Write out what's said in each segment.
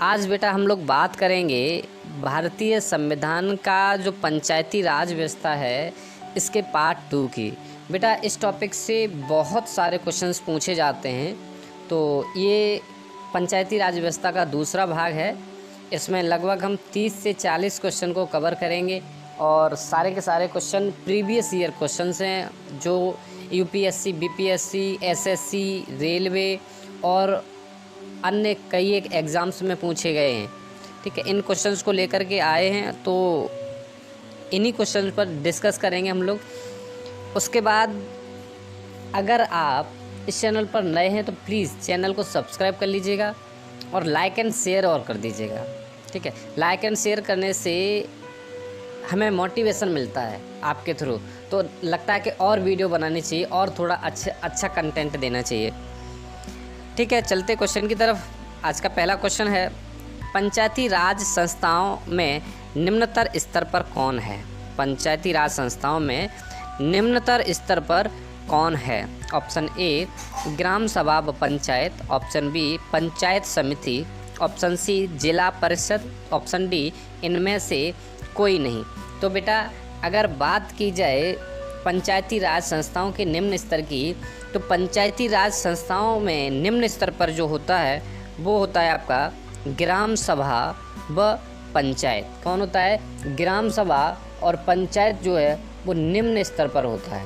आज बेटा हम लोग बात करेंगे भारतीय संविधान का जो पंचायती राज व्यवस्था है इसके पार्ट 2 की। बेटा इस टॉपिक से बहुत सारे क्वेश्चंस पूछे जाते हैं, तो ये पंचायती राज व्यवस्था का दूसरा भाग है। इसमें लगभग हम 30 से 40 क्वेश्चन को कवर करेंगे और सारे के सारे क्वेश्चन प्रीवियस ईयर क्वेश्चंस हैं जो यूपीएससी, बीपीएससी, एसएससी, रेलवे और अन्य कई एक एग्ज़ाम्स में पूछे गए हैं। ठीक है, इन क्वेश्चंस को लेकर के आए हैं, तो इन्हीं क्वेश्चंस पर डिस्कस करेंगे हम लोग। उसके बाद अगर आप इस चैनल पर नए हैं तो प्लीज़ चैनल को सब्सक्राइब कर लीजिएगा और लाइक एंड शेयर और कर दीजिएगा। ठीक है, लाइक एंड शेयर करने से हमें मोटिवेशन मिलता है आपके थ्रू, तो लगता है कि और वीडियो बनानी चाहिए और थोड़ा अच्छा कंटेंट देना चाहिए। ठीक है, चलते क्वेश्चन की तरफ। आज का पहला क्वेश्चन है, पंचायती राज संस्थाओं में निम्नतर स्तर पर कौन है? पंचायती राज संस्थाओं में निम्नतर स्तर पर कौन है? ऑप्शन ए ग्राम सभा व पंचायत, ऑप्शन बी पंचायत समिति, ऑप्शन सी जिला परिषद, ऑप्शन डी इनमें से कोई नहीं। तो बेटा अगर बात की जाए पंचायती राज संस्थाओं के निम्न स्तर की, तो पंचायती राज संस्थाओं में निम्न स्तर पर जो होता है वो होता है आपका ग्राम सभा व पंचायत। कौन होता है? ग्राम सभा और पंचायत जो है वो निम्न स्तर पर होता है।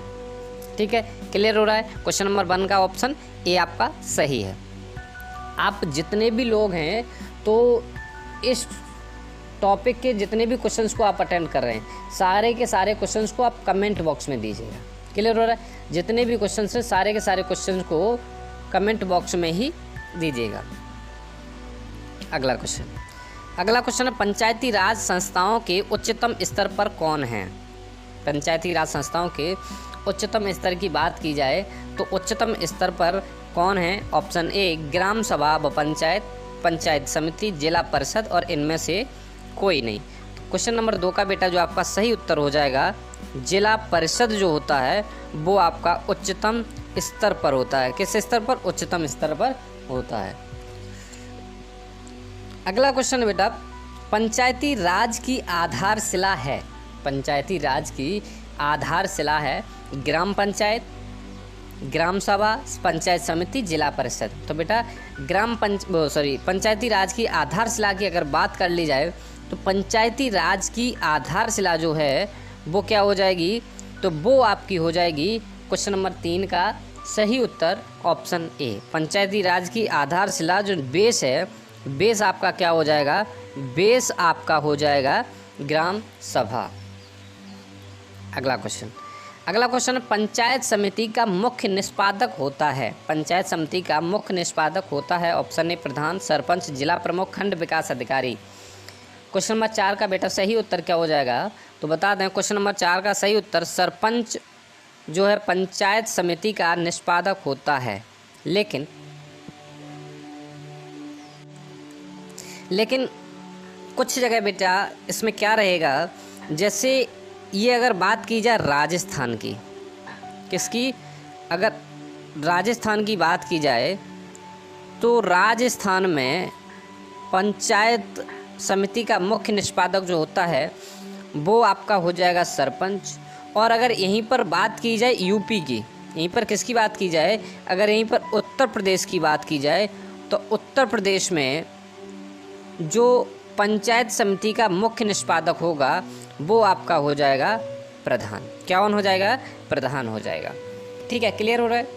ठीक है, क्लियर हो रहा है? क्वेश्चन नंबर 1 का ऑप्शन ए आपका सही है। आप जितने भी लोग हैं तो इस टॉपिक के जितने भी क्वेश्चंस को आप अटेंड कर रहे हैं, सारे के सारे क्वेश्चंस को आप कमेंट बॉक्स में दीजिएगा। क्लियर हो रहा है? जितने भी क्वेश्चंस हैं सारे के सारे क्वेश्चंस को कमेंट बॉक्स में ही दीजिएगा। अगला क्वेश्चन है, पंचायती राज संस्थाओं के उच्चतम स्तर पर कौन है? पंचायती राज संस्थाओं के उच्चतम स्तर की बात की जाए तो उच्चतम स्तर पर कौन है? ऑप्शन ए ग्राम सभा व पंचायत, पंचायत समिति, जिला परिषद और इनमें से कोई नहीं। क्वेश्चन नंबर 2 का बेटा जो आपका सही उत्तर हो जाएगा, जिला परिषद जो होता है वो आपका उच्चतम स्तर पर होता है। किस स्तर पर? उच्चतम स्तर पर होता है। अगला क्वेश्चन बेटा, पंचायती राज की आधारशिला है। पंचायती राज की आधारशिला है ग्राम पंचायत, ग्राम सभा, पंचायत समिति, जिला परिषद। तो बेटा पंचायती राज की आधारशिला की अगर बात कर ली जाए तो पंचायती राज की आधारशिला जो है वो क्या हो जाएगी? तो वो आपकी हो जाएगी क्वेश्चन नंबर 3 का सही उत्तर ऑप्शन ए। पंचायती राज की आधारशिला जो बेस है, बेस आपका क्या हो जाएगा? बेस आपका हो जाएगा ग्राम सभा। अगला क्वेश्चन पंचायत समिति का मुख्य निष्पादक होता है। पंचायत समिति का मुख्य निष्पादक होता है ऑप्शन ए प्रधान, सरपंच, जिला प्रमुख, खंड विकास अधिकारी। क्वेश्चन नंबर 4 का बेटा सही उत्तर क्या हो जाएगा? तो बता दें, क्वेश्चन नंबर 4 का सही उत्तर सरपंच जो है पंचायत समिति का निष्पादक होता है। लेकिन कुछ जगह बेटा इसमें क्या रहेगा, जैसे ये अगर बात की जाए राजस्थान की, किसकी? अगर राजस्थान की बात की जाए तो राजस्थान में पंचायत समिति का मुख्य निष्पादक जो होता है वो आपका हो जाएगा सरपंच। और अगर यहीं पर बात की जाए यूपी की, यहीं पर किसकी बात की जाए? अगर यहीं पर उत्तर प्रदेश की बात की जाए तो उत्तर प्रदेश में जो पंचायत समिति का मुख्य निष्पादक होगा वो आपका हो जाएगा प्रधान। क्या हो जाएगा? प्रधान हो जाएगा। ठीक है, क्लियर हो रहा है?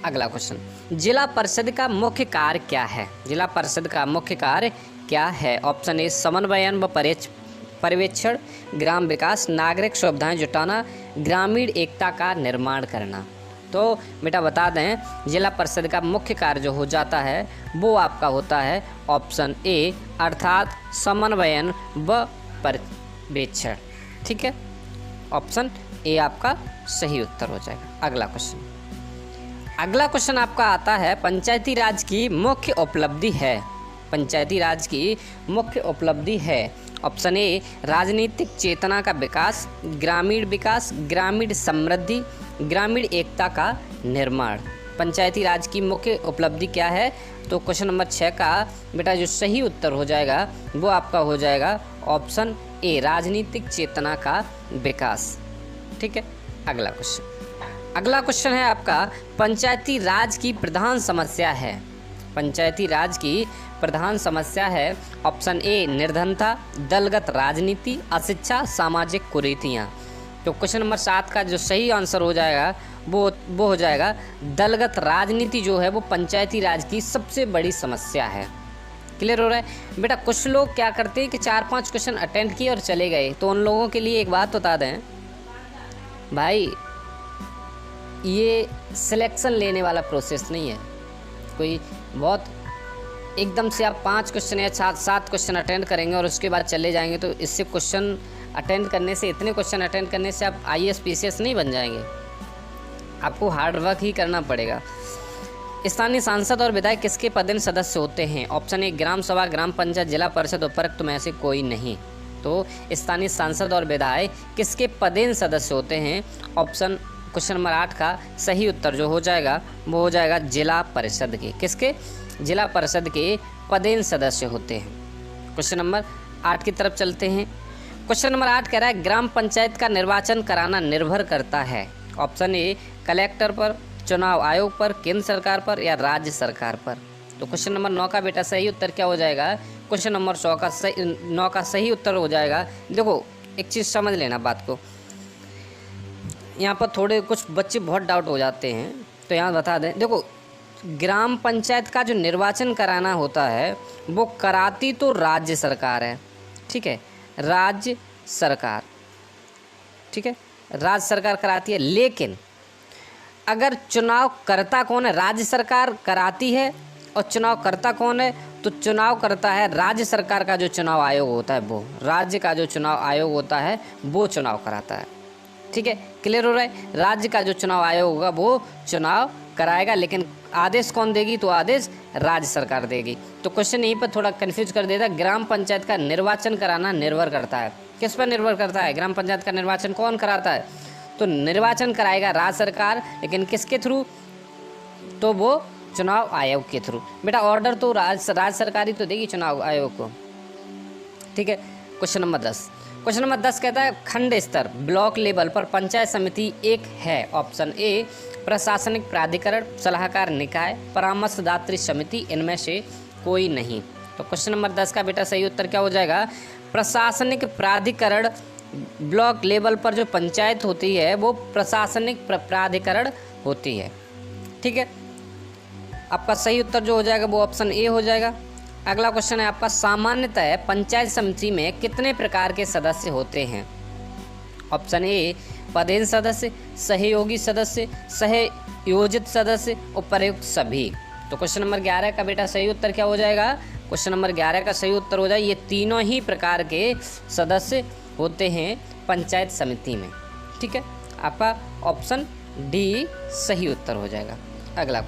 अगला क्वेश्चन, जिला परिषद का मुख्य कार्य क्या है? जिला परिषद का मुख्य कार्य क्या है? ऑप्शन ए समन्वयन व पर्यवेक्षण, ग्राम विकास, नागरिक सुविधाएं जुटाना, ग्रामीण एकता का निर्माण करना। तो बेटा बता दें, जिला परिषद का मुख्य कार्य जो हो जाता है वो आपका होता है ऑप्शन ए अर्थात समन्वयन व पर्यवेक्षण। ठीक है, ऑप्शन ए आपका सही उत्तर हो जाएगा। अगला क्वेश्चन आपका आता है, पंचायती राज की मुख्य उपलब्धि है। पंचायती राज की मुख्य उपलब्धि है ऑप्शन ए राजनीतिक चेतना का विकास, ग्रामीण समृद्धि, ग्रामीण एकता का निर्माण। पंचायती राज की मुख्य उपलब्धि क्या है? तो क्वेश्चन नंबर 6 का बेटा जो सही उत्तर हो जाएगा वो आपका हो जाएगा ऑप्शन ए, राजनीतिक चेतना का विकास। ठीक है, अगला क्वेश्चन है आपका, पंचायती राज की प्रधान समस्या है। पंचायती राज की प्रधान समस्या है ऑप्शन ए, निर्धनता, दलगत राजनीति, अशिक्षा, सामाजिक कुरीतियाँ। तो क्वेश्चन नंबर 7 का जो सही आंसर हो जाएगा वो हो जाएगा दलगत राजनीति जो है वो पंचायती राज की सबसे बड़ी समस्या है। क्लियर हो रहा है बेटा? कुछ लोग क्या करते हैं कि 4-5 क्वेश्चन अटेंड किए और चले गए, तो उन लोगों के लिए एक बात बता दें भाई, ये सिलेक्शन लेने वाला प्रोसेस नहीं है। कोई बहुत एकदम से आप 5 क्वेश्चन या 7 क्वेश्चन अटेंड करेंगे और उसके बाद चले जाएंगे, तो इससे क्वेश्चन अटेंड करने से, इतने क्वेश्चन अटेंड करने से आप IAS PCS नहीं बन जाएंगे। आपको हार्ड वर्क ही करना पड़ेगा। स्थानीय सांसद और विधायक किसके पदेन सदस्य होते हैं? ऑप्शन ए, ग्राम सभा, ग्राम पंचायत, जिला परिषद, उपरोक्त में से कोई नहीं। तो स्थानीय सांसद और विधायक किसके पदेन सदस्य होते हैं? ऑप्शन क्वेश्चन नंबर 8 का सही उत्तर जो हो जाएगा वो हो जाएगा जिला परिषद के। किसके? जिला परिषद के पदेन सदस्य होते हैं। क्वेश्चन नंबर 8 की तरफ चलते हैं। क्वेश्चन नंबर 8 कह रहा है, ग्राम पंचायत का निर्वाचन कराना निर्भर करता है। ऑप्शन ए, कलेक्टर पर, चुनाव आयोग पर, केंद्र सरकार पर या राज्य सरकार पर। तो क्वेश्चन नंबर 9 का बेटा सही उत्तर क्या हो जाएगा? क्वेश्चन नंबर 9 का सही उत्तर हो जाएगा, देखो एक चीज़ समझ लेना बात को, यहाँ पर थोड़े कुछ बच्चे बहुत डाउट हो जाते हैं, तो यहाँ बता दें। देखो, ग्राम पंचायत का जो निर्वाचन कराना होता है वो कराती तो राज्य सरकार है। ठीक है, राज्य सरकार, ठीक है, राज्य सरकार कराती है। लेकिन अगर चुनाव करता कौन है? राज्य सरकार कराती है। और चुनाव करता कौन है? तो चुनाव करता है राज्य सरकार का जो चुनाव आयोग होता है, वो राज्य का जो चुनाव आयोग होता है वो चुनाव कराता है। ठीक है, क्लियर हो रहा है? राज्य का जो चुनाव आयोग होगा वो चुनाव कराएगा, लेकिन आदेश कौन देगी? तो आदेश राज्य सरकार देगी। तो क्वेश्चन यहीं पर थोड़ा कंफ्यूज कर देता है। ग्राम पंचायत का निर्वाचन कराना निर्भर करता है, किस पर निर्भर करता है? ग्राम पंचायत का निर्वाचन कौन कराता है? तो निर्वाचन कराएगा राज्य सरकार, लेकिन किसके थ्रू? तो वो चुनाव आयोग के थ्रू। बेटा ऑर्डर तो राज्य सरकार ही तो देगी चुनाव आयोग को। ठीक है, क्वेश्चन नंबर 10। क्वेश्चन नंबर 10 कहता है, खंड स्तर, ब्लॉक लेवल पर पंचायत समिति एक है। ऑप्शन ए, प्रशासनिक प्राधिकरण, सलाहकार निकाय, परामर्शदात्री समिति, इनमें से कोई नहीं। तो क्वेश्चन नंबर 10 का बेटा सही उत्तर क्या हो जाएगा? प्रशासनिक प्राधिकरण। ब्लॉक लेवल पर जो पंचायत होती है वो प्रशासनिक प्राधिकरण होती है। ठीक है, आपका सही उत्तर जो हो जाएगा वो ऑप्शन ए हो जाएगा। अगला क्वेश्चन है आपका, सामान्यतः पंचायत समिति में कितने प्रकार के सदस्य होते हैं? ऑप्शन ए, पदेन सदस्य, सहयोगी सदस्य, सहयोजित सदस्य, उपर्युक्त सभी। तो क्वेश्चन नंबर 11 का बेटा सही उत्तर क्या हो जाएगा? क्वेश्चन नंबर 11 का सही उत्तर हो जाए ये तीनों ही प्रकार के सदस्य होते हैं पंचायत समिति में। ठीक है, आपका ऑप्शन डी सही उत्तर हो जाएगा। अगला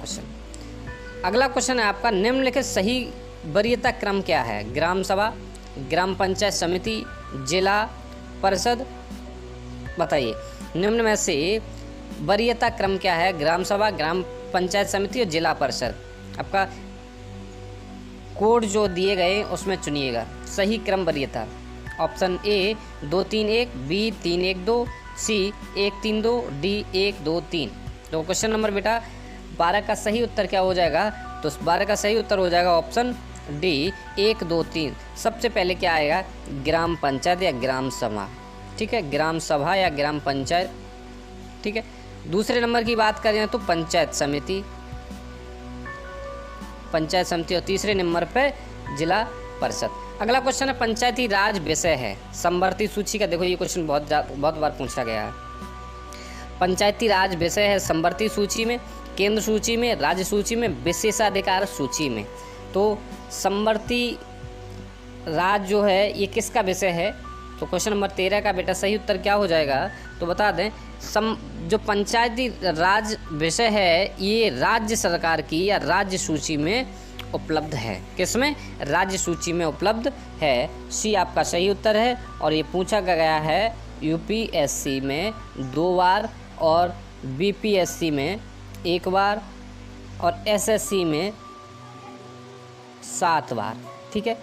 क्वेश्चन है आपका, निम्नलिखित सही वरीयता क्रम क्या है? ग्राम सभा, ग्राम पंचायत समिति, जिला परिषद, बताइए निम्न में से वरीयता क्रम क्या है? ग्राम सभा, ग्राम पंचायत समिति और जिला परिषद। आपका कोड जो दिए गए उसमें चुनिएगा सही क्रम वरीयता। Option A 2-3-1, B 3-1-2, C 1-3-2, D 1-2-3। तो क्वेश्चन नंबर बेटा 12 का सही उत्तर क्या हो जाएगा? तो 12 का सही उत्तर हो जाएगा ऑप्शन डी 1-2-3। सबसे पहले क्या आएगा? ग्राम पंचायत या ग्राम सभा। ठीक है, ग्राम सभा या ग्राम पंचायत। ठीक है, दूसरे नंबर की बात करें तो पंचायत समिति और तीसरे नंबर पे जिला परिषद। अगला क्वेश्चन है, पंचायती राज विषय है समवर्ती सूची का। देखो ये क्वेश्चन बहुत बार पूछा गया है। पंचायती राज विषय है समवर्ती सूची में, केंद्र सूची में, राज्य सूची में, विशेषाधिकार सूची में। तो समवर्ती राज जो है ये किसका विषय है? तो क्वेश्चन नंबर 13 का बेटा सही उत्तर क्या हो जाएगा? तो बता दें, जो पंचायती राज विषय है ये राज्य सरकार की या राज्य सूची में उपलब्ध है। किसमें? राज्य सूची में उपलब्ध है। सी आपका सही उत्तर है और ये पूछा गया है UPSC में 2 बार और BPSC में 1 बार और एसएससी में 7 बार। ठीक है,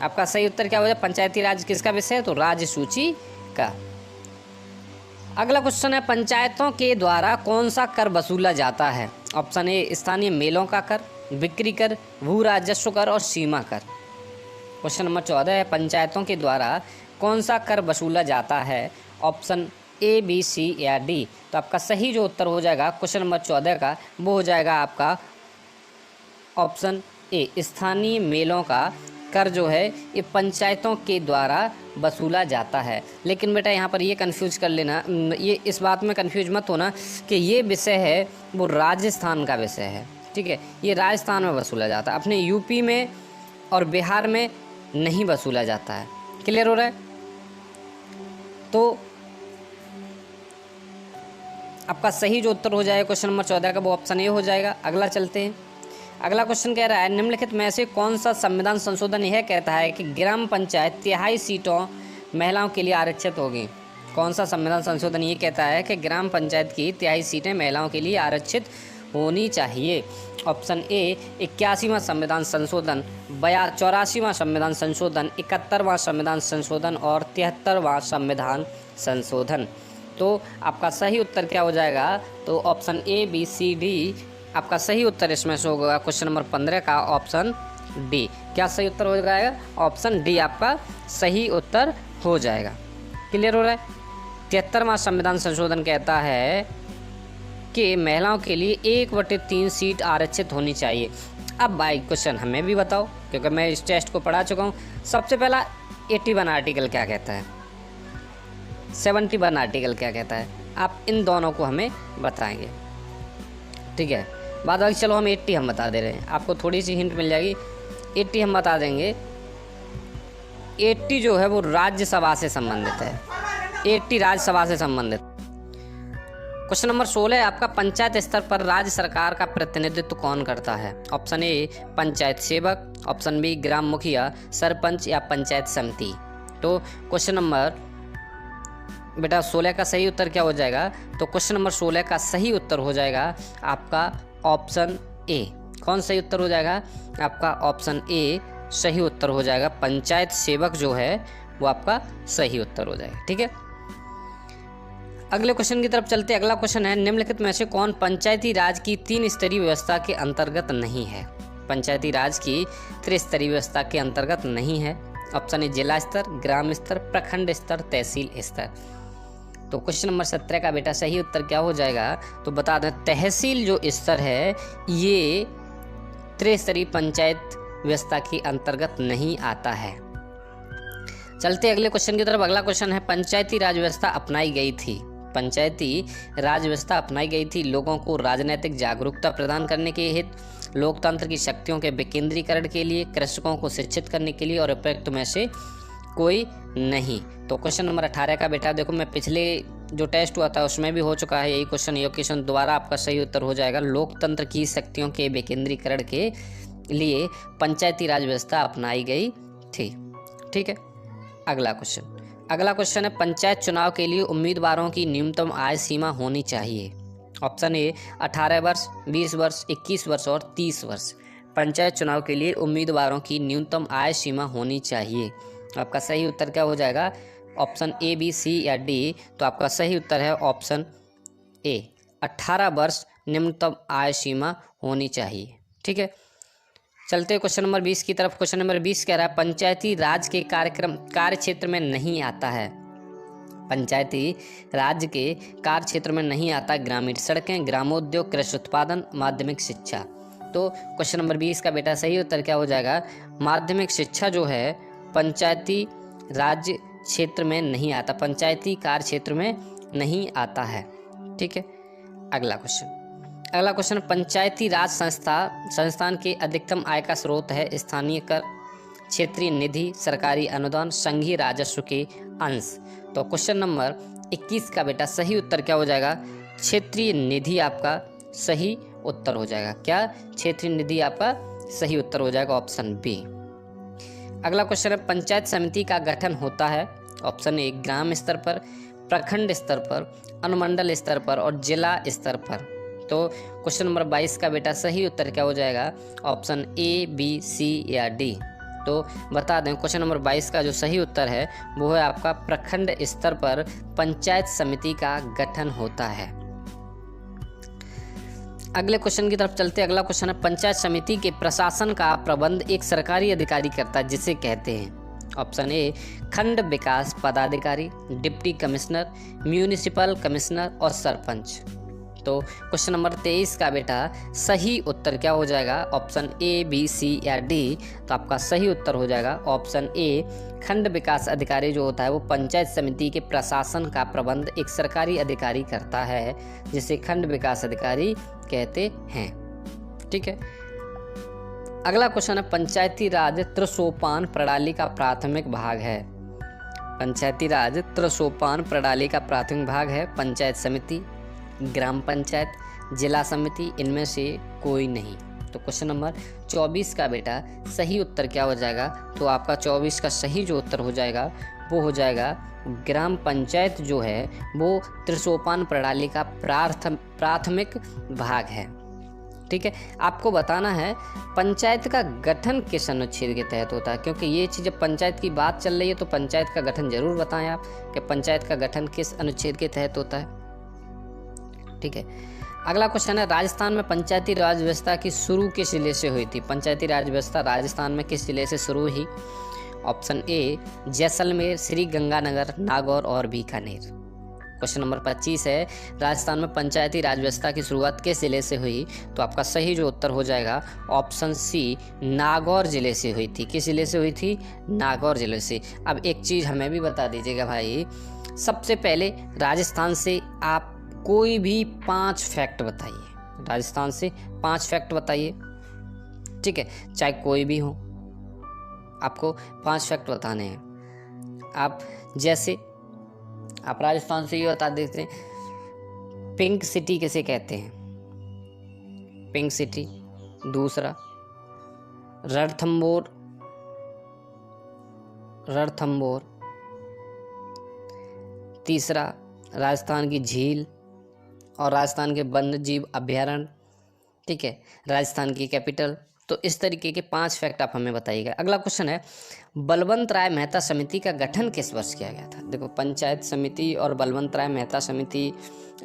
आपका सही उत्तर क्या हो जाए? पंचायती राज किसका विषय है? तो राज्य सूची का। अगला क्वेश्चन है, पंचायतों के द्वारा कौन सा कर वसूला जाता है? ऑप्शन ए स्थानीय मेलों का कर, बिक्री कर, भू राजस्व कर और सीमा कर। क्वेश्चन नंबर 14 है, पंचायतों के द्वारा कौन सा कर वसूला जाता है? ऑप्शन ए, बी, सी या डी। तो आपका सही जो उत्तर हो जाएगा क्वेश्चन नंबर 14 का, वो हो जाएगा आपका ऑप्शन ए, स्थानीय मेलों का कर जो है ये पंचायतों के द्वारा वसूला जाता है। लेकिन बेटा यहाँ पर ये कंफ्यूज कर लेना, ये इस बात में कंफ्यूज मत होना कि ये विषय है वो राजस्थान का विषय है। ठीक है, ये राजस्थान में वसूला जाता है, अपने यूपी में और बिहार में नहीं वसूला जाता है। क्लियर हो रहा है? तो आपका सही जो उत्तर हो जाएगा क्वेश्चन नंबर 14 का, वो ऑप्शन ए हो जाएगा। अगला चलते हैं। अगला क्वेश्चन कह रहा है, निम्नलिखित में से कौन सा संविधान संशोधन यह कहता है कि ग्राम पंचायत 3/4 सीटों महिलाओं के लिए आरक्षित होगी? कौन सा संविधान संशोधन ये कहता है कि ग्राम पंचायत की 3/4 सीटें महिलाओं के लिए आरक्षित होनी चाहिए? ऑप्शन ए 81वां संविधान संशोधन, 84वां संविधान संशोधन, 71वां संविधान संशोधन और 73वां संविधान संशोधन। तो आपका सही उत्तर क्या हो जाएगा? तो option A, B, C, D आपका सही उत्तर इसमें से होगा क्वेश्चन नंबर 15 का ऑप्शन डी। क्या सही उत्तर हो जाएगा? ऑप्शन डी आपका सही उत्तर हो जाएगा। क्लियर हो रहा है? 73वां संविधान संशोधन कहता है कि महिलाओं के लिए 1/3 सीट आरक्षित होनी चाहिए। अब भाई क्वेश्चन हमें भी बताओ, क्योंकि मैं इस टेस्ट को पढ़ा चुका हूँ। सबसे पहला 81 आर्टिकल क्या कहता है, 71 आर्टिकल क्या कहता है, आप इन दोनों को हमें बताएंगे। ठीक है, बाद बाकी चलो हम 80 हम बता दे रहे हैं, आपको थोड़ी सी हिंट मिल जाएगी। 80 हम बता देंगे। 80 जो है वो राज्यसभा से संबंधित है, 80 राज्यसभा से संबंधित। क्वेश्चन नंबर 16 आपका, पंचायत स्तर पर राज्य सरकार का प्रतिनिधित्व कौन करता है? ऑप्शन ए पंचायत सेवक, ऑप्शन बी ग्राम मुखिया, सरपंच या पंचायत समिति। तो क्वेश्चन नंबर बेटा 16 का सही उत्तर क्या हो जाएगा? तो क्वेश्चन नंबर 16 का सही उत्तर हो जाएगा आपका ऑप्शन ए। कौन सही उत्तर हो जाएगा? आपका ऑप्शन ए सही उत्तर हो जाएगा। पंचायत सेवक जो है वो आपका सही उत्तर हो जाएगा। ठीक है, अगले क्वेश्चन की तरफ चलते। अगला क्वेश्चन है, निम्नलिखित में से कौन पंचायती राज की 3 स्तरीय व्यवस्था के अंतर्गत नहीं है? पंचायती राज की 3 स्तरीय व्यवस्था के अंतर्गत नहीं है। ऑप्शन ए जिला स्तर, ग्राम स्तर, प्रखंड स्तर, तहसील स्तर। तो क्वेश्चन नंबर 17 का बेटा सही उत्तर क्या हो जाएगा? तो बता दें, तहसील जो स्तर है ये त्रिस्तरीय पंचायत व्यवस्था के अंतर्गत नहीं आता है। चलते अगले क्वेश्चन की तरफ। अगला क्वेश्चन है, पंचायती राज व्यवस्था अपनाई गई थी। पंचायती राज व्यवस्था अपनाई गई थी लोगों को राजनीतिक जागरूकता प्रदान करने के हेतु, लोकतंत्र की शक्तियों के विकेंद्रीकरण के लिए, कृषकों को शिक्षित करने के लिए और उपयुक्त में से कोई नहीं। तो क्वेश्चन नंबर 18 का बेटा देखो, मैं पिछले जो टेस्ट हुआ था उसमें भी हो चुका है यही क्वेश्चन। ये क्वेश्चन दोबारा आपका सही उत्तर हो जाएगा, लोकतंत्र की शक्तियों के विकेंद्रीकरण के लिए पंचायती राज व्यवस्था अपनाई गई थी। ठीक है, अगला क्वेश्चन है, पंचायत चुनाव के लिए उम्मीदवारों की न्यूनतम आय सीमा होनी चाहिए। ऑप्शन ए 18 वर्ष, 20 वर्ष, 21 वर्ष और 30 वर्ष। पंचायत चुनाव के लिए उम्मीदवारों की न्यूनतम आय सीमा होनी चाहिए। आपका सही उत्तर क्या हो जाएगा? ऑप्शन ए, बी, सी या डी। तो आपका सही उत्तर है ऑप्शन ए, 18 वर्ष न्यूनतम आय सीमा होनी चाहिए। ठीक है, चलते क्वेश्चन नंबर 20 की तरफ। क्वेश्चन नंबर 20 कह रहा है, पंचायती राज के कार्य क्षेत्र में नहीं आता है। पंचायती राज के कार्य क्षेत्र में नहीं आता ग्रामीण सड़कें, ग्रामोद्योग, कृषि उत्पादन, माध्यमिक शिक्षा। तो क्वेश्चन नंबर 20 का बेटा सही उत्तर क्या हो जाएगा? माध्यमिक शिक्षा जो है पंचायती राज क्षेत्र में नहीं आता, पंचायती कार्य क्षेत्र में नहीं आता है। ठीक है, अगला क्वेश्चन, पंचायती राज संस्थान के अधिकतम आय का स्रोत है स्थानीय कर, क्षेत्रीय निधि, सरकारी अनुदान, संघीय राजस्व के अंश। तो क्वेश्चन नंबर 21 का बेटा सही उत्तर क्या हो जाएगा? क्षेत्रीय निधि आपका सही उत्तर हो जाएगा। क्या? क्षेत्रीय निधि आपका सही उत्तर हो जाएगा, ऑप्शन बी। अगला क्वेश्चन है, पंचायत समिति का गठन होता है। ऑप्शन ए ग्राम स्तर पर, प्रखंड स्तर पर, अनुमंडल स्तर पर और जिला स्तर पर। तो क्वेश्चन नंबर 22 का बेटा सही उत्तर क्या हो जाएगा? ऑप्शन ए, बी, सी या डी। तो बता दें क्वेश्चन नंबर 22 का जो सही उत्तर है वो है आपका प्रखंड स्तर पर पंचायत समिति का गठन होता है। अगले क्वेश्चन की तरफ चलते। अगला क्वेश्चन है पंचायत समिति के प्रशासन का प्रबंध एक सरकारी अधिकारी करता है जिसे कहते हैं। ऑप्शन ए खंड विकास पदाधिकारी, डिप्टी कमिश्नर, म्यूनिसिपल कमिश्नर और सरपंच। तो क्वेश्चन नंबर 23 का बेटा सही उत्तर क्या हो जाएगा? ऑप्शन ए, बी, सी या डी। तो आपका सही उत्तर हो जाएगा ऑप्शन ए खंड विकास अधिकारी जो होता है वो पंचायत समिति के प्रशासन का प्रबंध एक सरकारी अधिकारी करता है जिसे खंड विकास अधिकारी कहते हैं। ठीक है। अगला क्वेश्चन है पंचायती राज त्रिसोपान प्रणाली का प्राथमिक भाग है। पंचायती राज त्रिसोपान प्रणाली का प्राथमिक भाग है पंचायत समिति, ग्राम पंचायत, जिला समिति, इनमें से कोई नहीं। तो क्वेश्चन नंबर 24 का बेटा सही उत्तर क्या हो जाएगा? तो आपका 24 का सही जो उत्तर हो जाएगा वो हो जाएगा ग्राम पंचायत जो है वो त्रिसोपान प्रणाली का प्राथमिक भाग है। ठीक है। आपको बताना है पंचायत का गठन किस अनुच्छेद के तहत होता है, क्योंकि ये चीज़ जब पंचायत की बात चल रही है तो पंचायत का गठन जरूर बताएं आप कि पंचायत का गठन किस अनुच्छेद के तहत होता है। ठीक है। अगला क्वेश्चन है राजस्थान में पंचायती राज व्यवस्था की शुरू किस जिले से हुई थी? पंचायती राज व्यवस्था राजस्थान में किस जिले से शुरू हुई? ऑप्शन ए जैसलमेर, श्री गंगानगर, नागौर और बीकानेर। क्वेश्चन नंबर 25 है राजस्थान में पंचायती राज व्यवस्था की शुरुआत किस जिले से हुई? तो आपका सही जो उत्तर हो जाएगा ऑप्शन सी नागौर जिले से हुई थी। किस जिले से हुई थी? नागौर जिले से। अब एक चीज़ हमें भी बता दीजिएगा भाई, सबसे पहले राजस्थान से आप कोई भी 5 फैक्ट बताइए। राजस्थान से 5 फैक्ट बताइए। ठीक है, चाहे कोई भी हो, आपको 5 फैक्ट बताने हैं। आप जैसे आप राजस्थान से ये बता देते हैं पिंक सिटी किसे कहते हैं? Pink city. दूसरा रणथंभौर, रणथंभौर। तीसरा राजस्थान की झील और राजस्थान के वन्य जीव अभ्यारण्य। ठीक है, राजस्थान की कैपिटल। तो इस तरीके के 5 फैक्ट आप हमें बताइएगा। अगला क्वेश्चन है बलवंत राय मेहता समिति का गठन किस वर्ष किया गया था? देखो पंचायत समिति और बलवंत राय मेहता समिति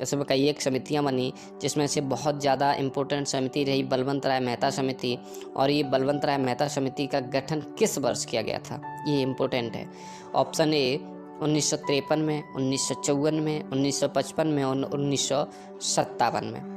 इसमें कई एक समितियां बनी जिसमें से बहुत ज़्यादा इम्पोर्टेंट समिति रही बलवंत राय मेहता समिति। और ये बलवंत राय मेहता समिति का गठन किस वर्ष किया गया था? ये इम्पोर्टेंट है। ऑप्शन ए 1953 में, 1954 में, 1955 में और 1957 में।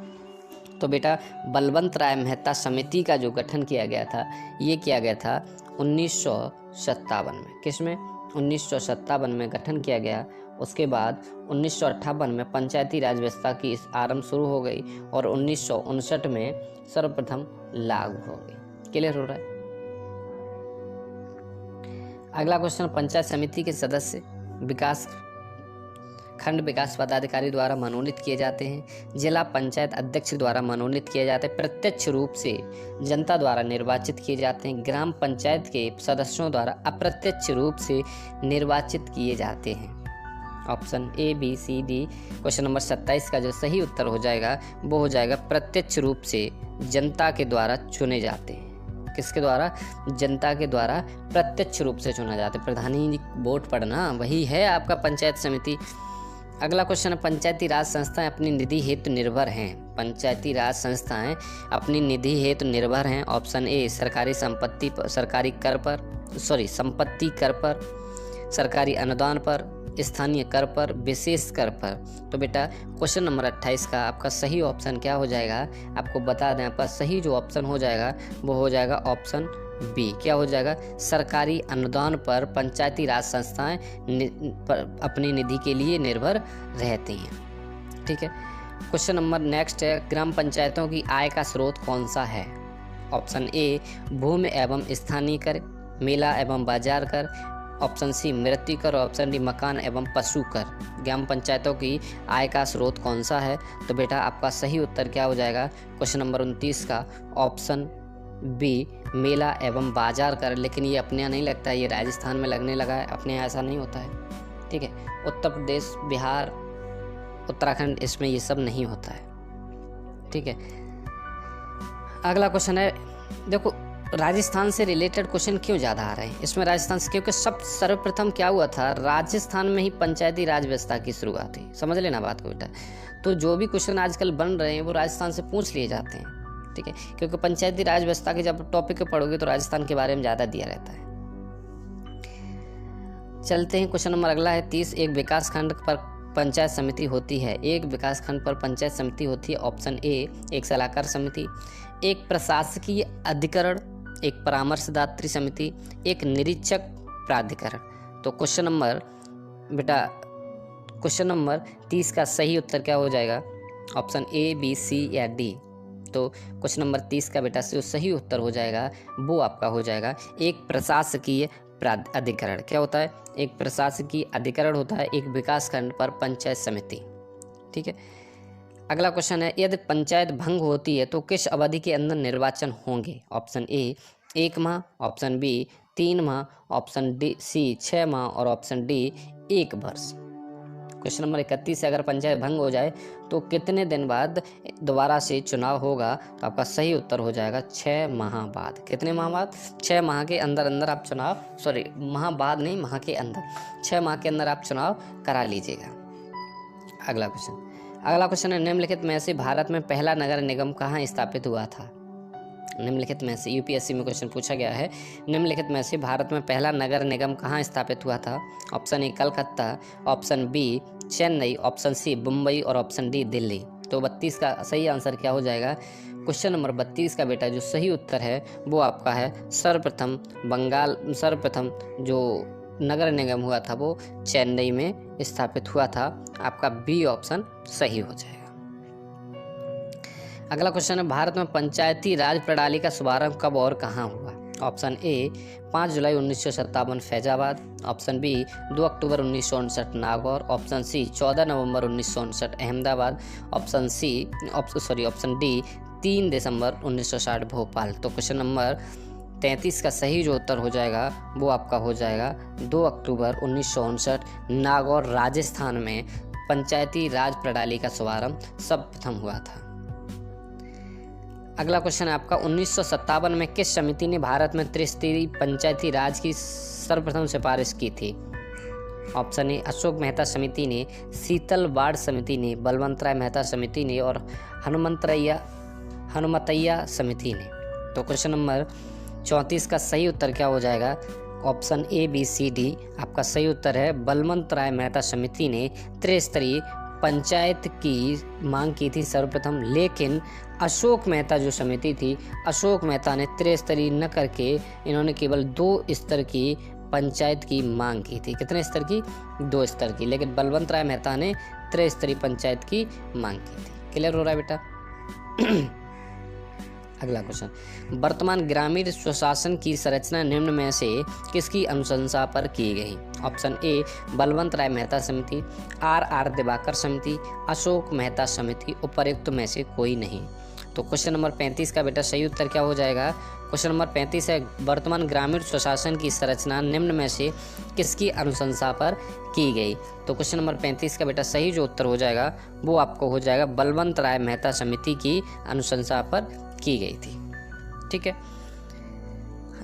तो बेटा बलवंत राय मेहता समिति का जो गठन किया गया था ये किया गया था 1957 में। किसमें? 1957 में गठन किया गया। उसके बाद 1958 में पंचायती राज व्यवस्था की आरंभ शुरू हो गई और 1959 में सर्वप्रथम लागू हो गई। क्लियर हो रहा है? अगला क्वेश्चन पंचायत समिति के सदस्य विकास खंड विकास पदाधिकारी द्वारा मनोनीत किए जाते हैं, जिला पंचायत अध्यक्ष द्वारा मनोनीत किए जाते हैं, प्रत्यक्ष रूप से जनता द्वारा निर्वाचित किए जाते हैं, ग्राम पंचायत के सदस्यों द्वारा अप्रत्यक्ष रूप से निर्वाचित किए जाते हैं। Option A, B, C, D. Question number 27 का जो सही उत्तर हो जाएगा वो हो जाएगा प्रत्यक्ष रूप से जनता के द्वारा चुने जाते हैं। किसके द्वारा? जनता के द्वारा प्रत्यक्ष रूप से चुना जाता है। प्रधानी वोट पड़ना वही है आपका पंचायत समिति। अगला क्वेश्चन है पंचायती राज संस्थाएं अपनी निधि हेतु निर्भर हैं। पंचायती राज संस्थाएं अपनी निधि हेतु निर्भर हैं। ऑप्शन ए सरकारी संपत्ति पर, सरकारी कर पर, संपत्ति कर पर, सरकारी अनुदान पर, स्थानीय कर पर, विशेष कर पर। तो बेटा क्वेश्चन नंबर 28 का आपका सही ऑप्शन क्या हो जाएगा? आपको बता दें, आपका सही जो ऑप्शन हो जाएगा वो हो जाएगा ऑप्शन बी। क्या हो जाएगा? सरकारी अनुदान पर पंचायती राज संस्थाएं अपनी निधि के लिए निर्भर रहती हैं। ठीक है। क्वेश्चन नंबर नेक्स्ट है ग्राम पंचायतों की आय का स्रोत कौन सा है? ऑप्शन ए भूमि एवं स्थानीय कर, मेला एवं बाजार कर, ऑप्शन सी मृत्यु कर, ऑप्शन डी मकान एवं पशु कर। ग्राम पंचायतों की आय का स्रोत कौन सा है? तो बेटा आपका सही उत्तर क्या हो जाएगा क्वेश्चन नंबर 29 का? ऑप्शन बी मेला एवं बाजार कर। लेकिन ये अपने यहाँ नहीं लगता है, ये राजस्थान में लगने लगा है, अपने यहाँ ऐसा नहीं होता है। ठीक है, उत्तर प्रदेश, बिहार, उत्तराखंड इसमें ये सब नहीं होता है। ठीक। ठीक है। अगला क्वेश्चन है, देखो राजस्थान से रिलेटेड क्वेश्चन क्यों ज़्यादा आ रहे हैं इसमें, राजस्थान से, क्योंकि सर्वप्रथम क्या हुआ था, राजस्थान में ही पंचायती राज व्यवस्था की शुरुआत हुई। समझ लेना बात को बेटा। तो जो भी क्वेश्चन आजकल बन रहे हैं वो राजस्थान से पूछ लिए जाते हैं, ठीक है, क्योंकि पंचायती राज व्यवस्था के जब टॉपिक पढ़ोगे तो राजस्थान के बारे में ज़्यादा दिया रहता है। चलते हैं, क्वेश्चन नंबर अगला है 30। एक विकास खंड पर पंचायत समिति होती है। एक विकास खंड पर पंचायत समिति होती है। ऑप्शन ए एक सलाहकार समिति, एक प्रशासकीय अधिकरण, एक परामर्शदात्री समिति, एक निरीक्षक प्राधिकरण। तो क्वेश्चन नंबर बेटा, क्वेश्चन नंबर 30 का सही उत्तर क्या हो जाएगा, ऑप्शन ए, बी, सी या डी। तो क्वेश्चन नंबर 30 का बेटा जो सही उत्तर हो जाएगा वो आपका हो जाएगा एक प्रशासकीय अधिकरण। क्या होता है, एक प्रशासकीय अधिकरण होता है एक विकास खंड पर पंचायत समिति, ठीक है। अगला क्वेश्चन है, यदि पंचायत भंग होती है तो किस अवधि के अंदर निर्वाचन होंगे। ऑप्शन ए 1 माह, ऑप्शन बी 3 माह, ऑप्शन डी सी 6 माह और ऑप्शन डी 1 वर्ष। क्वेश्चन नंबर 31 से अगर पंचायत भंग हो जाए तो कितने दिन बाद दोबारा से चुनाव होगा, तो आपका सही उत्तर हो जाएगा 6 माह बाद। कितने माह बाद, 6 माह के अंदर अंदर आप चुनाव, सॉरी माह बाद नहीं, माह के अंदर, 6 माह के अंदर आप चुनाव करा लीजिएगा। अगला क्वेश्चन है, निम्नलिखित में से भारत में पहला नगर निगम कहाँ स्थापित हुआ था। निम्नलिखित में से, यूपीएससी में क्वेश्चन पूछा गया है, निम्नलिखित में से भारत में पहला नगर निगम कहाँ स्थापित हुआ था। Option A Calcutta, option B Chennai, option C Mumbai और ऑप्शन डी दिल्ली। तो 32 का सही आंसर क्या हो जाएगा, क्वेश्चन नंबर 32 का बेटा जो सही उत्तर है वो आपका है सर्वप्रथम जो नगर निगम हुआ था वो चेन्नई में स्थापित हुआ था। आपका बी ऑप्शन सही हो जाएगा। अगला क्वेश्चन है, भारत में पंचायती राज प्रणाली का शुभारंभ कब और कहाँ हुआ। ऑप्शन ए 5 जुलाई 1957 फैजाबाद, ऑप्शन बी 2 अक्टूबर 1959 नागौर, ऑप्शन सी 14 नवंबर 1959 अहमदाबाद, ऑप्शन डी 3 दिसंबर 1960 भोपाल। तो क्वेश्चन नंबर 33 का सही जो उत्तर हो जाएगा वो आपका हो जाएगा 2 अक्टूबर 1959 नागौर राजस्थान में पंचायती राज प्रणाली का शुभारंभ सर्वप्रथम हुआ था। अगला क्वेश्चन है आपका 1957 में किस समिति ने भारत में त्रिस्तरीय पंचायती राज की सर्वप्रथम सिफारिश की थी। ऑप्शन ए अशोक मेहता समिति ने, शीतल वार्ड समिति ने, बलवंतराय मेहता समिति ने और हनुमतैया समिति ने। तो क्वेश्चन नंबर 34 का सही उत्तर क्या हो जाएगा, option A B C D आपका सही उत्तर है। बलवंतराय मेहता समिति ने त्रिस्तरीय पंचायत की मांग की थी सर्वप्रथम, लेकिन अशोक मेहता जो समिति थी, अशोक मेहता ने त्रिस्तरीय न करके इन्होंने केवल 2 स्तर की पंचायत की मांग की थी। कितने स्तर की, 2 स्तर की, लेकिन बलवंतराय मेहता ने त्रिस्तरीय पंचायत की मांग की थी। क्लियर हो रहा है बेटा। अगला क्वेश्चन, वर्तमान ग्रामीण स्वशासन की संरचना निम्न में से किसकी अनुशंसा पर की गई। ऑप्शन ए बलवंतराय मेहता समिति, आर दिवाकर समिति, अशोक मेहता समिति, उपरोक्त में से कोई नहीं। तो क्वेश्चन नंबर 35 का बेटा सही उत्तर क्या हो जाएगा, क्वेश्चन नंबर 35 है वर्तमान ग्रामीण स्वशासन की संरचना निम्न में से किसकी अनुशंसा पर की गई। तो क्वेश्चन नंबर 35 का बेटा सही जो उत्तर हो जाएगा वो आपको हो जाएगा बलवंतराय मेहता समिति की अनुशंसा पर की गई थी। ठीक है,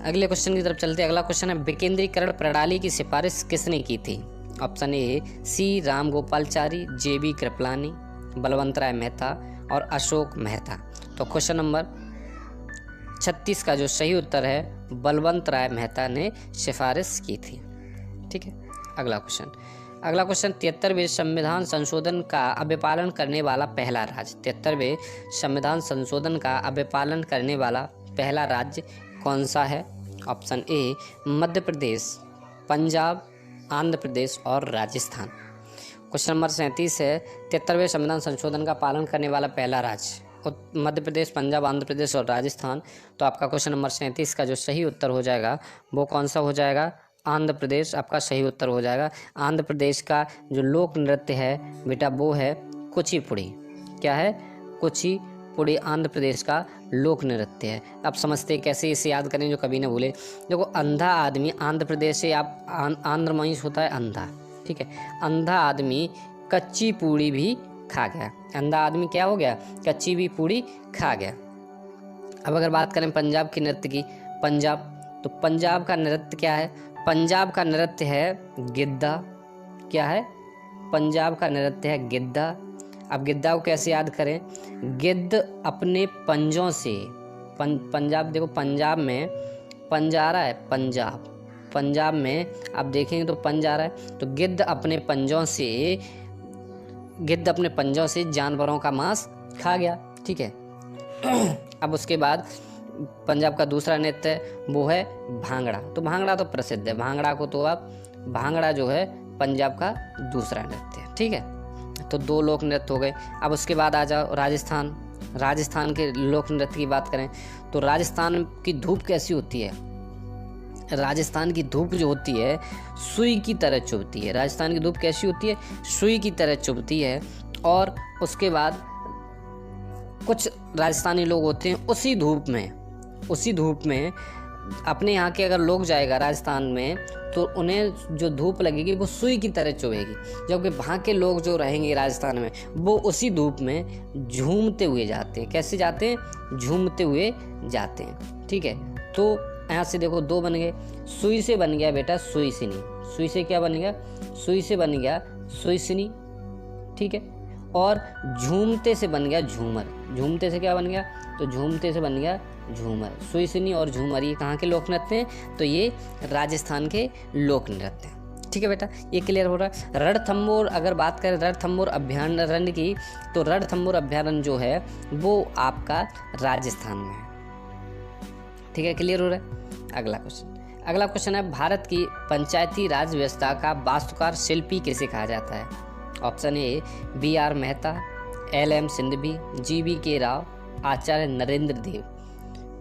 अगले क्वेश्चन की तरफ चलते हैं। अगला क्वेश्चन है विकेंद्रीकरण प्रणाली की सिफारिश किसने की थी। Option A C Ramgopalachari, J B Kripalani, Balwantrai Mehta और अशोक मेहता। तो क्वेश्चन नंबर 36 का जो सही उत्तर है बलवंतराय मेहता ने सिफारिश की थी। ठीक है, अगला क्वेश्चन 73वें संविधान संशोधन का अभिपालन करने वाला पहला राज्य। 73वें संविधान संशोधन का अभिपालन करने वाला पहला राज्य कौन सा है। ऑप्शन ए मध्य प्रदेश, पंजाब, आंध्र प्रदेश और राजस्थान। क्वेश्चन नंबर 37 है 73वें संविधान संशोधन का पालन करने वाला पहला राज्य मध्य प्रदेश, पंजाब, आंध्र प्रदेश और राजस्थान। तो आपका क्वेश्चन नंबर 37 का जो सही उत्तर हो जाएगा वो कौन सा हो जाएगा, आंध्र प्रदेश आपका सही उत्तर हो जाएगा। आंध्र प्रदेश का जो लोक नृत्य है बेटा वो है कुचिपुड़ी। क्या है, कुचिपुड़ी आंध्र प्रदेश का लोक नृत्य है। आप समझते कैसे इसे याद करें जो कभी ना भूले। देखो अंधा आदमी आंध्र प्रदेश से आप आंध्र महीस होता है अंधा, ठीक है, अंधा आदमी कच्ची पूड़ी भी खा गया। अंधा आदमी क्या हो गया? कच्ची भी पूड़ी खा गया। अब अगर बात करें पंजाब के नृत्य की, पंजाब, तो पंजाब का नृत्य क्या है? पंजाब का नृत्य है गिद्धा। क्या है? पंजाब का नृत्य है गिद्धा। अब गिद्धा को कैसे याद करें? गिद्ध अपने पंजों से, पंजाब देखो, पंजाब में पंजारा है, पंजाब में आप देखेंगे तो पंजारा है। तो गिद्ध अपने पंजों से जानवरों का मांस खा गया। ठीक है। अब उसके बाद पंजाब का दूसरा नृत्य है वो है भांगड़ा। तो भांगड़ा तो प्रसिद्ध है, भांगड़ा जो है पंजाब का दूसरा नृत्य है। ठीक है। तो 2 लोक नृत्य हो गए। अब उसके बाद आ जाओ राजस्थान के लोक नृत्य की बात करें तो राजस्थान की धूप कैसी होती है? राजस्थान की धूप जो होती है सुई की तरह चुभती है। राजस्थान की धूप कैसी होती है? सुई की तरह चुभती है। और उसके बाद कुछ राजस्थानी लोग होते हैं उसी धूप में अपने यहाँ के अगर लोग जाएगा राजस्थान में तो उन्हें जो धूप लगेगी वो सुई की तरह चुभेगी, जबकि वहाँ के लोग जो रहेंगे राजस्थान में वो उसी धूप में झूमते हुए जाते हैं। कैसे जाते हैं? झूमते हुए जाते हैं। ठीक है। तो यहाँ से देखो 2 बन गए। सुई से बन गया बेटा सुईसिनी। सुई से क्या बन गया? सुई से बन गया सुईसिनी। ठीक है। और झूमते से बन गया झूमर। झूमते से क्या बन गया? तो झूमते से बन गया झूमर। सुईसिनी और झूमर ये कहाँ के लोक नृत्य हैं? तो ये राजस्थान के लोक नृत्य हैं। ठीक है बेटा, ये क्लियर हो रहा है। रणथंभौर, अगर बात करें रणथंभौर अभयारण्य की, तो रणथंभौर अभयारण्य जो है वो आपका राजस्थान में है। ठीक है, क्लियर हो रहा है। अगला क्वेश्चन है, भारत की पंचायती राज व्यवस्था का वास्तुकार शिल्पी किसे कहा जाता है? Option A BR Mehta, LM Singhvi, GVK Rao, Acharya Narendra Dev.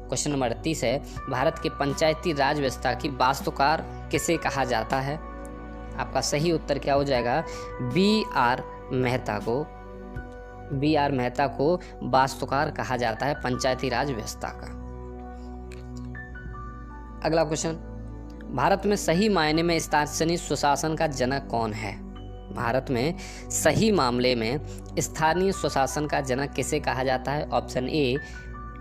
Question number 38 है, भारत के पंचायती राज व्यवस्था की वास्तुकार किसे कहा जाता है? आपका सही उत्तर क्या हो जाएगा? BR मेहता को वास्तुकार कहा जाता है पंचायती राज व्यवस्था का। अगला क्वेश्चन, भारत में सही मायने में स्थानीय स्वशासन का जनक कौन है? भारत में सही मामले में स्थानीय स्वशासन का जनक किसे कहा जाता है? Option A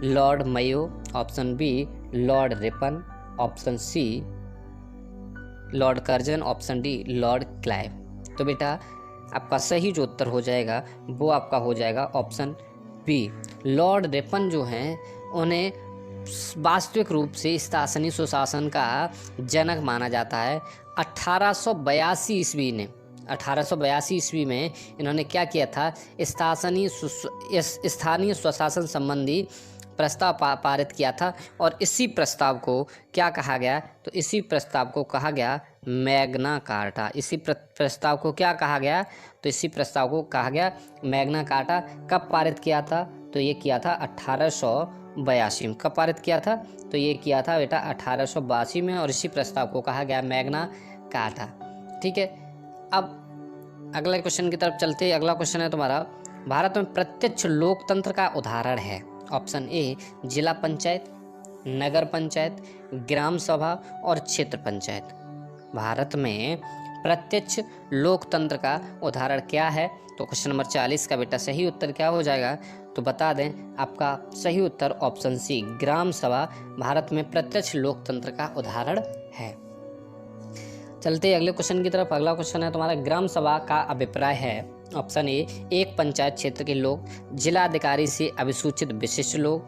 lord Mayo, option B lord Ripon, option C lord Curzon, option D lord Clive. तो बेटा आपका सही जो उत्तर हो जाएगा वो आपका हो जाएगा ऑप्शन बी। लॉर्ड रिपन जो हैं उन्हें वास्तविक रूप से स्थानीय स्वशासन का जनक माना जाता है। 1882 ईस्वी में इन्होंने क्या किया था? स्थानीय स्वशासन संबंधी प्रस्ताव पारित किया था। और इसी प्रस्ताव को क्या कहा गया? तो इसी प्रस्ताव को कहा गया मैग्ना कार्टा। इसी प्रस्ताव को क्या कहा गया? तो इसी प्रस्ताव को कहा गया मैग्ना कार्टा। कब पारित किया था? तो ये किया था 1882 में। कब पारित किया था? तो ये किया था बेटा 1882 में, और इसी प्रस्ताव को कहा गया मैग्ना कार्टा। ठीक है। अब अगले क्वेश्चन की तरफ चलते हैं। अगला क्वेश्चन है तुम्हारा, भारत में प्रत्यक्ष लोकतंत्र का उदाहरण है। ऑप्शन ए जिला पंचायत, नगर पंचायत, ग्राम सभा और क्षेत्र पंचायत। भारत में प्रत्यक्ष लोकतंत्र का उदाहरण क्या है? तो क्वेश्चन नंबर 40 का बेटा सही उत्तर क्या हो जाएगा? तो बता दें, आपका सही उत्तर ऑप्शन सी ग्राम सभा भारत में प्रत्यक्ष लोकतंत्र का उदाहरण है। चलते अगले क्वेश्चन की तरफ। अगला क्वेश्चन है तुम्हारा, ग्राम सभा का अभिप्राय है। ऑप्शन ए एक पंचायत क्षेत्र के लोग, जिला अधिकारी से अभिसूचित विशिष्ट लोग,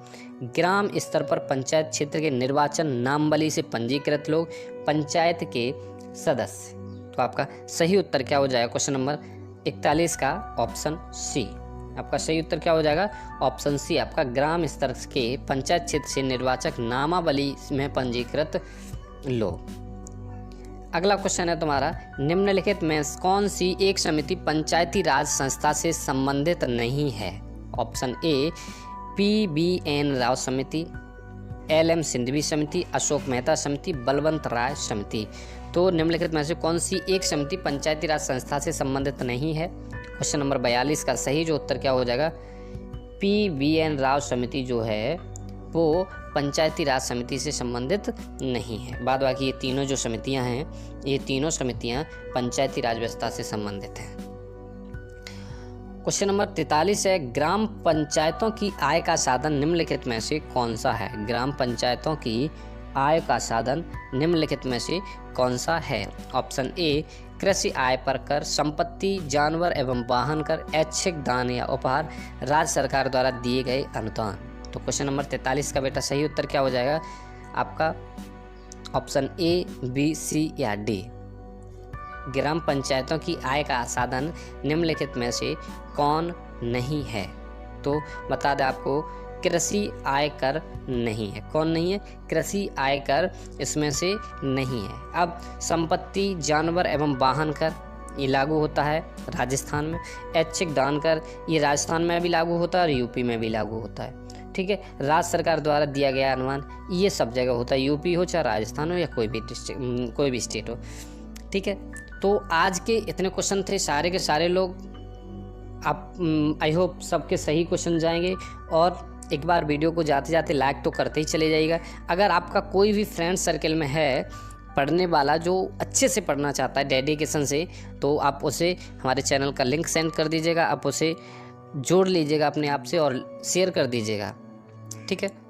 ग्राम स्तर पर पंचायत क्षेत्र के निर्वाचन नामबली से पंजीकृत लोग, पंचायत के सदस्य। तो आपका सही उत्तर क्या हो जाएगा? क्वेश्चन नंबर 41 का ऑप्शन सी। आपका सही उत्तर क्या हो जाएगा? ऑप्शन सी आपका ग्राम स्तर के पंचायत क्षेत्र से निर्वाचक नामावली में पंजीकृत लोग। अगला क्वेश्चन है तुम्हारा, निम्नलिखित में कौन सी एक समिति पंचायती राज संस्था से संबंधित नहीं है? ऑप्शन ए PBN राव समिति, LM सिंघवी समिति, अशोक मेहता समिति, बलवंत राय समिति। तो निम्नलिखित में से कौन सी एक समिति पंचायती राज संस्था से संबंधित नहीं है? क्वेश्चन नंबर 42 का सही जो उत्तर क्या हो जाएगा? PBN राव समिति जो है वो पंचायती राज समिति से संबंधित नहीं है। बाद बाकी ये तीनों जो समितियां हैं, ये तीनों समितियां पंचायती राज व्यवस्था से संबंधित हैं। क्वेश्चन नंबर 43 है, ग्राम पंचायतों की आय का साधन निम्नलिखित में से कौन सा है? ग्राम पंचायतों की आय का साधन निम्नलिखित में से कौन सा है? ऑप्शन ए कृषि आय पर कर, संपत्ति, जानवर एवं वाहन कर, ऐच्छिक दान या उपहार, राज्य सरकार द्वारा दिए गए अनुदान। तो क्वेश्चन नंबर 43 का बेटा सही उत्तर क्या हो जाएगा आपका? ऑप्शन ए, बी, सी या डी। ग्राम पंचायतों की आय का साधन निम्नलिखित में से कौन नहीं है? तो बता दें आपको, कृषि आय कर नहीं है। कौन नहीं है? कृषि आय कर इसमें से नहीं है। अब संपत्ति, जानवर एवं वाहन कर ये लागू होता है राजस्थान में। ऐच्छिक दान कर ये राजस्थान में भी लागू होता है और यूपी में भी लागू होता है। ठीक है, राज्य सरकार द्वारा दिया गया अनुदान ये सब जगह होता है, यूपी हो चाहे राजस्थान हो या कोई भी डिस्ट्रिक्ट, कोई भी स्टेट हो। ठीक है, तो आज के इतने क्वेश्चन थे, सारे के सारे लोग आप आई होप सबके सही क्वेश्चन जाएंगे। और एक बार वीडियो को जाते जाते लाइक तो करते ही चले जाइएगा। अगर आपका कोई भी फ्रेंड सर्कल में है पढ़ने वाला जो अच्छे से पढ़ना चाहता है डेडिकेशन से, तो आप उसे हमारे चैनल का लिंक सेंड कर दीजिएगा, आप उसे जोड़ लीजिएगा अपने आप से और शेयर कर दीजिएगा। ठीक है।